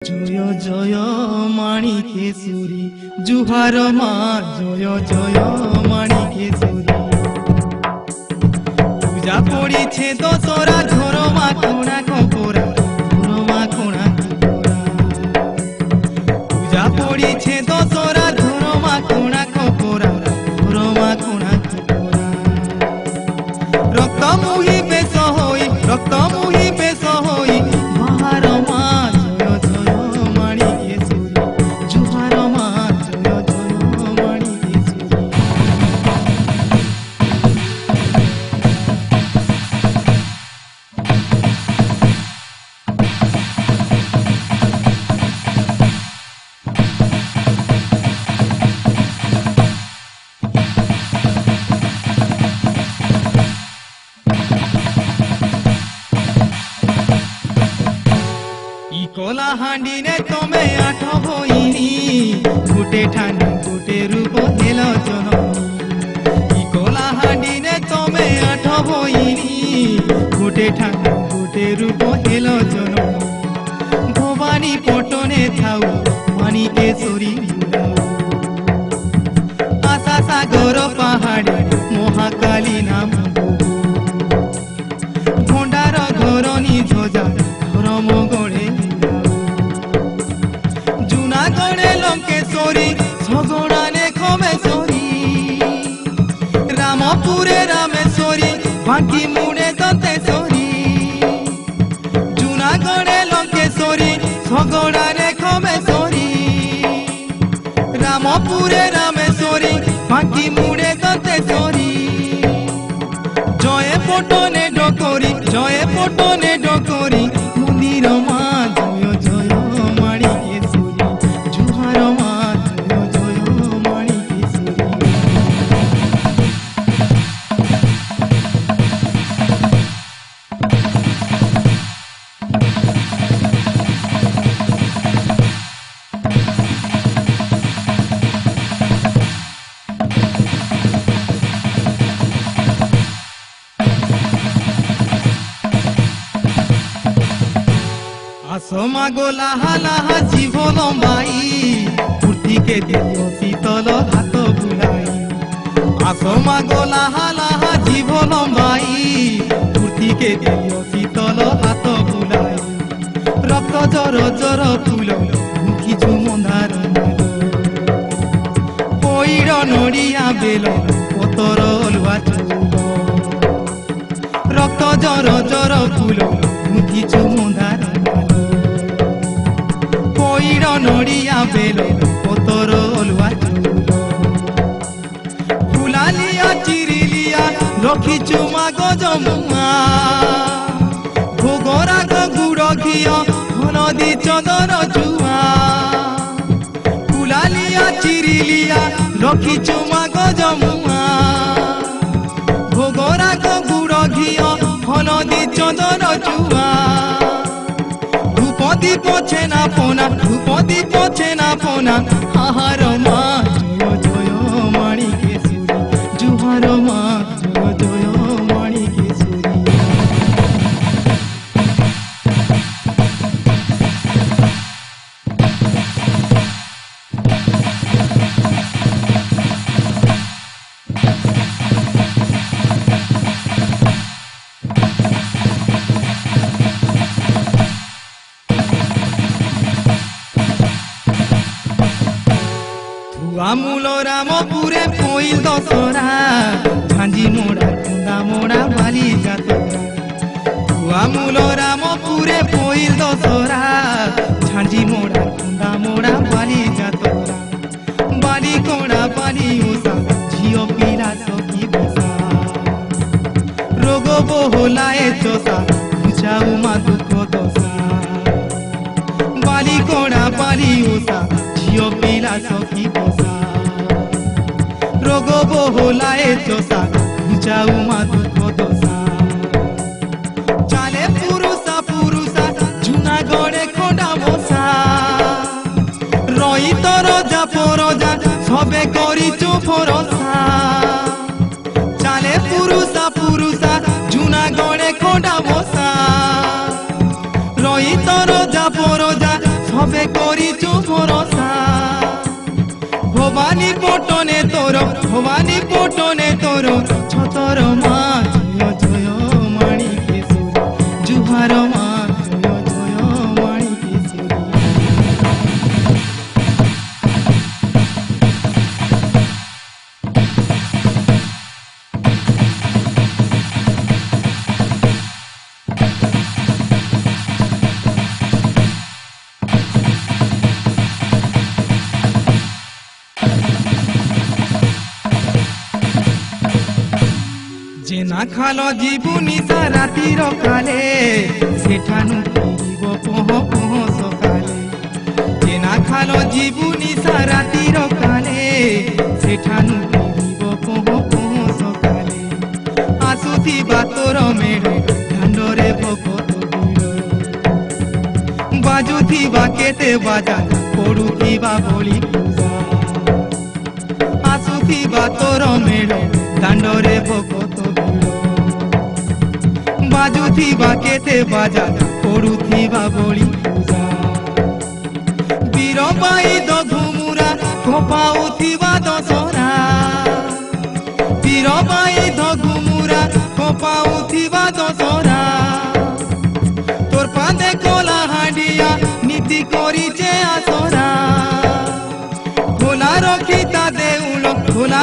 জয় জয় মাণিকেশ্বরী জুহার মা জয় জয় মাণিকেশ্বরী পূজা পড়িছে দশরা ঝর মা কোনা খপরা ঝর মা কোনা খপরা পূজা পড়িছে দশরা ঝর মা কোনা খপরা ঝর মা কোনা খপরা রক্ত মুহি বেশ হই রক্ত মুহি বেশ হই মহার মা কলা হাঁডি নে তুমি আঠ হইনি গোটে ঠান্ডা গোটে রূপ হেল জননী কলা হাঁডি নে তুমি আঠ হইনি গোটে ঠান্ডা গোটে রূপ হেল জননী ভবানী পটনে থাউ মাণিকেশ্বরী আশা সাগর পাহাড়ে মহাকালী নাম ভণ্ডার ঘরণী ধ্বজা ধর্ম গড়ে জুনাগড়ে লঙ্কেশ্বরী সগড়ানে খমেশ্বরী রামপুরে রামেশ্বরী বাঁকি মুড়ে দন্তেশ্বরী জুনাগড়ে লঙ্কেশ্বরী সগড়ানে খমেশ্বরী রামপুরে রামেশ্বরী বাঁকি মুড়ে দন্তেশ্বরী জয়ে পটনে ডকরি জয়ে পটনে ডকরি মন্দির মা জয় জয় মাণিকেশ্বরী জুহার মা জয় জয় মাণিকেশ্বরী আসমা গোলাহা লাহা জীব লম্বাই মূর্তিকে দিও শীতল হাত বুলাই আসমা গোলাহা লাহা জীব লম্বাই মূর্তিকে দিও শীতল হাত বুলাই রক্ত জর জর ফুল মুখিছু মন্দার পইড় নড়িয়া বেল পতর অলুয়া চৌল রক্ত জর জর ফুল মুখিছু মন্দার নড়িয়া বেল পতর অলুয়া ফুলালিয়া চিরিলিয়া রখিছু মা গজমুয়া ভোগরাগ গুড় ঘিয় হলদি চন্দন জুয়া ফুলালিয়া চিরিলিয়া রখিছু মা গজমুয়া ভোগরাগ গুড় ঘিয় হলদি চন্দন জুয়া দীপ ছেনা পোনা ধূপ দীপ ছেনা পোনা আহার মা জয় জয় মাণিকেশ্বরী জুহার মা জয় জয় মাণিকেশ্বরী আমূল রামপুরে পইল দশরা ঝাঞ্জি মোড়া কুন্দা মোড়া বালি যাতরা আমূল রামপুরে পইল দশরা ঝাঞ্জি মোড়া কুন্দা মোড়া বালি যাতরা বালি কোড়া বালি ওষা ঝিও পিলা সখী বসা রোগ বহলায় চষা বুঝাও মা দুঃখ দশা বালি কোড়া বালি ওষা ঝিও পিলা সখী বসা রোগ বহলায় চষা বুঝাও মা দুঃখ দশা চালে পুরুষা পুরুষা জুনাগড়ে খোঁড়া বসা রই তর যা পরজা সবে করিছু ভরসা চালে পুরুষা পুরুষা জুনাগড়ে খোঁড়া বসা রই তর যা পরজা সবে করিছু ভরসা ভবানী পটনে তোর ভবানী পটনে তোর ছতর মা জয় জয় মাণিকেশ্বরী জুহার মা জয় জয় মাণিকেশ্বরী जेना खालो जीवु निशा रातिर काले सेठानु फिरिब पह पह सकाले जेना खालो जीवु निशा रातिर काले सेठानु फिरिब पह पह सकाले आसुथिबा तोर मेढ़ दांडरे भगत भिड़ बाजुथिबा केते बाजा पड़ुथिबा बलि पूजा आसुथिबा तोर मेढ़ दांडरे भगत बाजुथिबा केते बाजा पड़ुथिबा बलि पूजा बीरबाई दो घुमुरा खपाउथिबा दशहरा बीरबाई दो घुमुरा खपाउथिबा दशहरा तोर पादे कोला हांडिया नीति करिचे आसरा खोला रखी ता देउल खोला